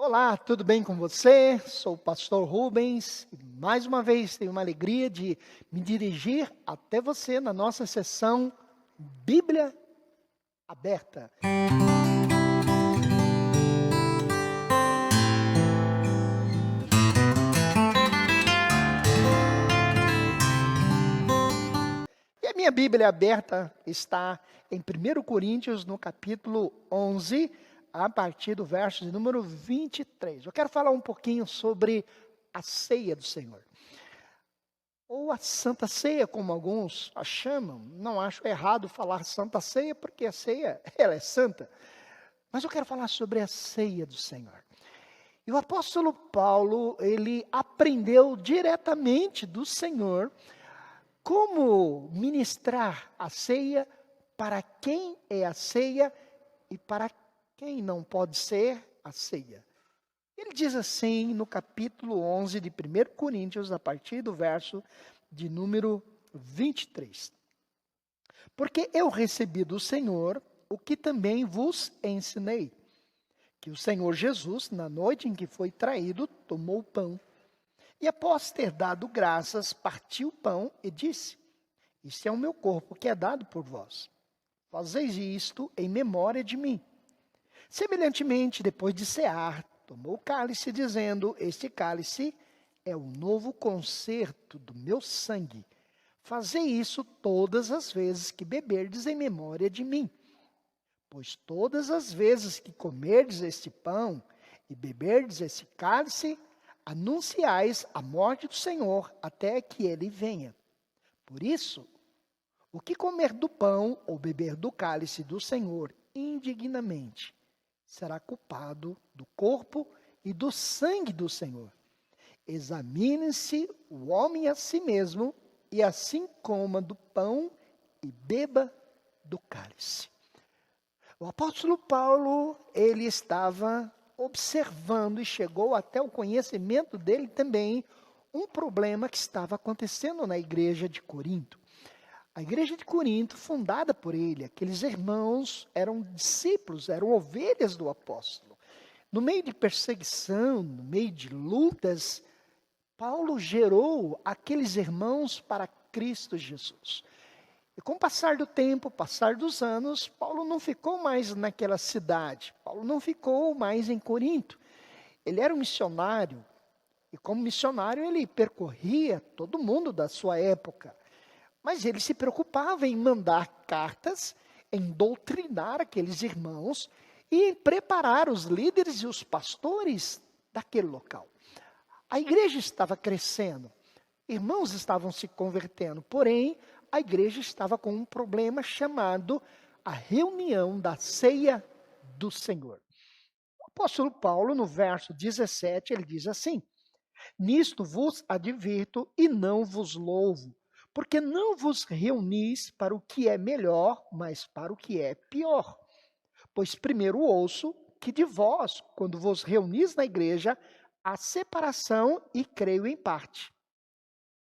Olá, tudo bem com você? Sou o pastor Rubens e mais uma vez tenho uma alegria de me dirigir até você na nossa sessão Bíblia Aberta. E a minha Bíblia aberta está em 1 Coríntios, no capítulo 11, a partir do verso de número 23. Eu quero falar um pouquinho sobre a ceia do Senhor. Ou a Santa Ceia, como alguns a chamam. Não acho errado falar Santa Ceia, porque a ceia, ela é santa. Mas eu quero falar sobre a ceia do Senhor. E o apóstolo Paulo, ele aprendeu diretamente do Senhor como ministrar a ceia, para quem é a ceia e para quem não pode ser a ceia. Ele diz assim no capítulo 11 de 1 Coríntios, a partir do verso de número 23. Porque eu recebi do Senhor o que também vos ensinei, que o Senhor Jesus, na noite em que foi traído, tomou o pão, e após ter dado graças, partiu o pão e disse: Isto é o meu corpo que é dado por vós. Fazeis isto em memória de mim. Semelhantemente, depois de cear, tomou o cálice, dizendo: Este cálice é o novo concerto do meu sangue. Fazei isso todas as vezes que beberdes em memória de mim. Pois todas as vezes que comerdes este pão e beberdes este cálice, anunciais a morte do Senhor até que ele venha. Por isso, o que comer do pão ou beber do cálice do Senhor indignamente, será culpado do corpo e do sangue do Senhor. Examine-se o homem a si mesmo, e assim coma do pão e beba do cálice. O apóstolo Paulo, ele estava observando e chegou até o conhecimento dele também um problema que estava acontecendo na igreja de Corinto. A igreja de Corinto, fundada por ele, aqueles irmãos eram discípulos, eram ovelhas do apóstolo. No meio de perseguição, no meio de lutas, Paulo gerou aqueles irmãos para Cristo Jesus. E com o passar do tempo, passar dos anos, Paulo não ficou mais naquela cidade. Paulo não ficou mais em Corinto. Ele era um missionário. E como missionário, ele percorria todo mundo da sua época. Mas ele se preocupava em mandar cartas, em doutrinar aqueles irmãos e em preparar os líderes e os pastores daquele local. A igreja estava crescendo, irmãos estavam se convertendo, porém, a igreja estava com um problema chamado a reunião da ceia do Senhor. O apóstolo Paulo, no verso 17, ele diz assim: Nisto vos advirto e não vos louvo, porque não vos reunis para o que é melhor, mas para o que é pior. Pois primeiro ouço que de vós, quando vos reunis na igreja, há separação e creio em parte.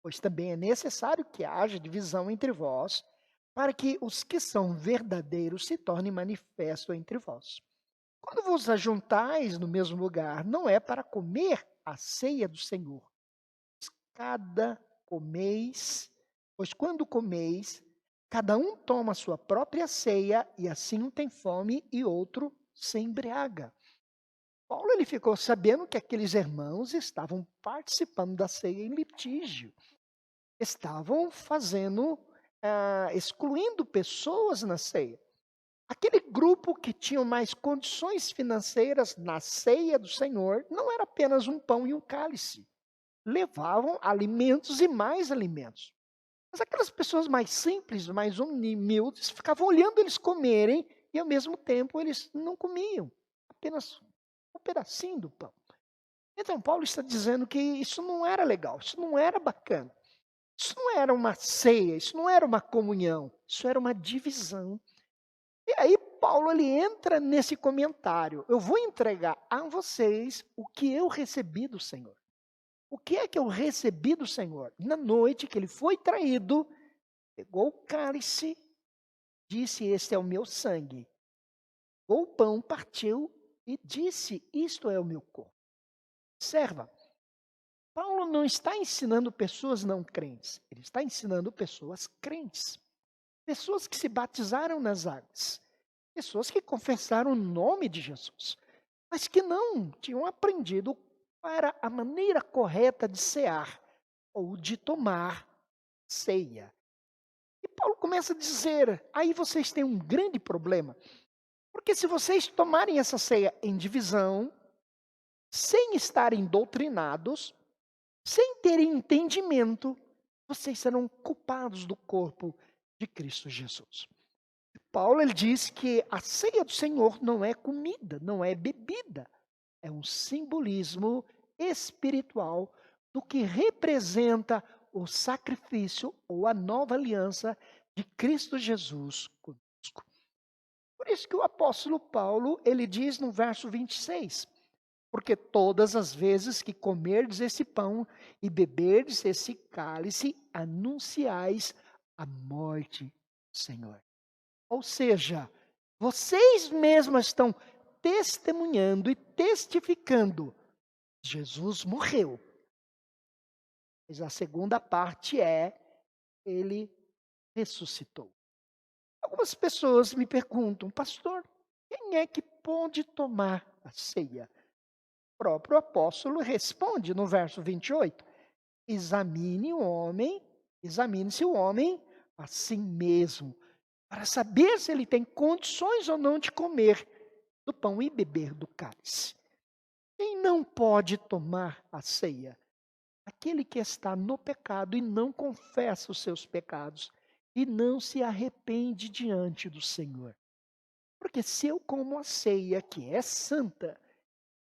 Pois também é necessário que haja divisão entre vós, para que os que são verdadeiros se tornem manifestos entre vós. Quando vos ajuntais no mesmo lugar, não é para comer a ceia do Senhor. Cada comeis, pois quando comeis, cada um toma a sua própria ceia, e assim um tem fome e outro se embriaga. Paulo ele ficou sabendo que aqueles irmãos estavam participando da ceia em litígio. Estavam fazendo, excluindo pessoas na ceia. Aquele grupo que tinha mais condições financeiras na ceia do Senhor, não era apenas um pão e um cálice. Levavam alimentos e mais alimentos. Mas aquelas pessoas mais simples, mais humildes, ficavam olhando eles comerem e ao mesmo tempo eles não comiam. Apenas um pedacinho do pão. Então Paulo está dizendo que isso não era legal, isso não era bacana. Isso não era uma ceia, isso não era uma comunhão, isso era uma divisão. E aí Paulo ele entra nesse comentário. Eu vou entregar a vocês o que eu recebi do Senhor. O que é que eu recebi do Senhor? Na noite que ele foi traído, pegou o cálice, disse: Este é o meu sangue. Pegou o pão, partiu e disse: isto é o meu corpo. Observa, Paulo não está ensinando pessoas não crentes, ele está ensinando pessoas crentes. Pessoas que se batizaram nas águas, pessoas que confessaram o nome de Jesus, mas que não tinham aprendido para a maneira correta de cear ou de tomar ceia. E Paulo começa a dizer: aí vocês têm um grande problema, porque se vocês tomarem essa ceia em divisão, sem estarem doutrinados, sem terem entendimento, vocês serão culpados do corpo de Cristo Jesus. Paulo ele diz que a ceia do Senhor não é comida, não é bebida, é um simbolismo espiritual do que representa o sacrifício ou a nova aliança de Cristo Jesus conosco. Por isso que o apóstolo Paulo, ele diz no verso 26, porque todas as vezes que comerdes esse pão e beberdes esse cálice, anunciais a morte do Senhor. Ou seja, vocês mesmos estão testemunhando e testificando. Jesus morreu. Mas a segunda parte é, ele ressuscitou. Algumas pessoas me perguntam: pastor, quem é que pode tomar a ceia? O próprio apóstolo responde no verso 28, examine-se o homem a si mesmo, para saber se ele tem condições ou não de comer do pão e beber do cálice. Quem não pode tomar a ceia? Aquele que está no pecado e não confessa os seus pecados e não se arrepende diante do Senhor. Porque se eu como a ceia, que é santa,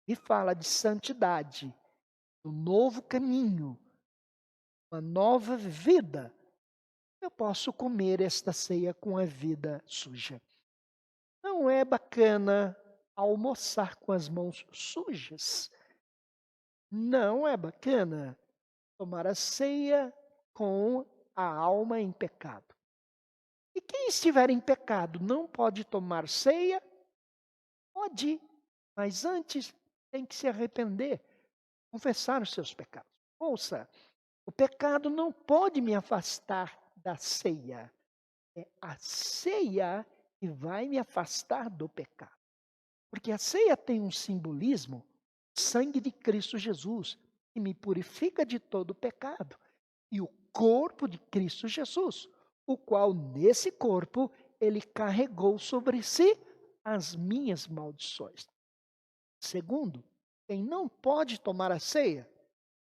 e fala de santidade, do novo caminho, uma nova vida, eu posso comer esta ceia com a vida suja. Não é bacana almoçar com as mãos sujas. Não é bacana tomar a ceia com a alma em pecado. E quem estiver em pecado não pode tomar ceia? Pode, mas antes tem que se arrepender, confessar os seus pecados. Ouça, o pecado não pode me afastar da ceia. É a ceia que vai me afastar do pecado. Porque a ceia tem um simbolismo, sangue de Cristo Jesus, que me purifica de todo pecado. E o corpo de Cristo Jesus, o qual nesse corpo ele carregou sobre si as minhas maldições. Segundo, quem não pode tomar a ceia?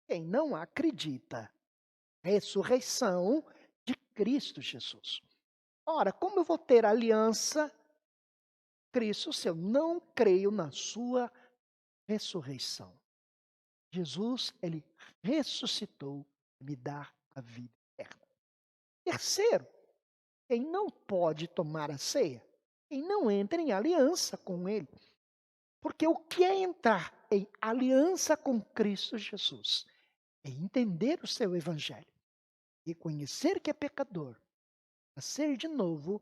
Quem não acredita na ressurreição de Cristo Jesus. Ora, como eu vou ter aliança Cristo se eu não creio na sua ressurreição? Jesus, ele ressuscitou e me dá a vida eterna. Terceiro, quem não pode tomar a ceia? Quem não entra em aliança com ele. Porque o que é entrar em aliança com Cristo Jesus? É entender o seu evangelho, reconhecer que é pecador, nascer de novo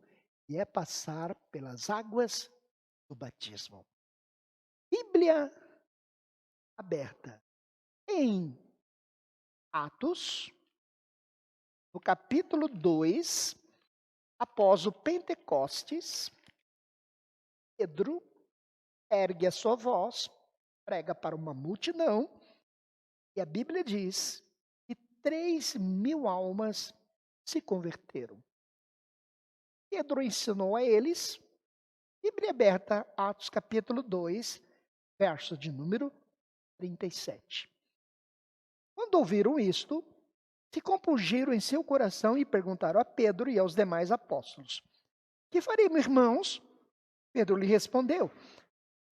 e é passar pelas águas do batismo. Bíblia aberta em Atos, no capítulo 2, após o Pentecostes, Pedro ergue a sua voz, prega para uma multidão, e a Bíblia diz que 3.000 almas se converteram. Pedro ensinou a eles, Bíblia aberta, Atos capítulo 2, verso de número 37. Quando ouviram isto, se compungiram em seu coração e perguntaram a Pedro e aos demais apóstolos: que faremos, irmãos? Pedro lhe respondeu: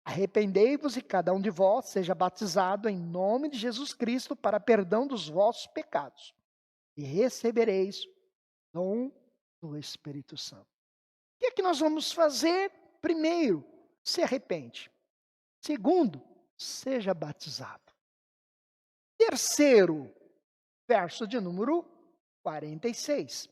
arrependei-vos e cada um de vós seja batizado em nome de Jesus Cristo para perdão dos vossos pecados, e recebereis o dom do Espírito Santo. O que é que nós vamos fazer? Primeiro, se arrepende. Segundo, seja batizado. Terceiro, verso de número 46.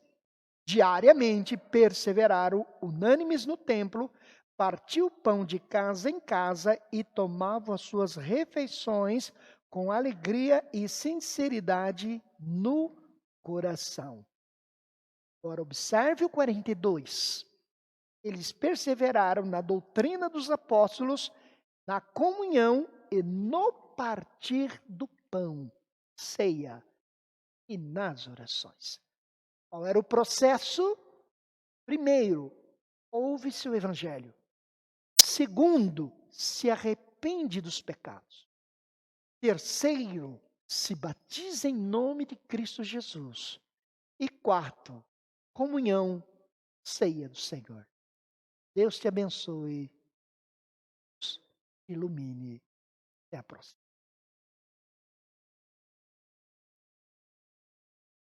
Diariamente perseveraram unânimes no templo, partia o pão de casa em casa e tomava as suas refeições com alegria e sinceridade no coração. Agora, observe o 42. Eles perseveraram na doutrina dos apóstolos, na comunhão e no partir do pão, ceia, e nas orações. Qual era o processo? Primeiro, ouve-se o evangelho. Segundo, se arrepende dos pecados. Terceiro, se batiza em nome de Cristo Jesus. E quarto, comunhão, ceia do Senhor. Deus te abençoe, ilumine. Até a próxima.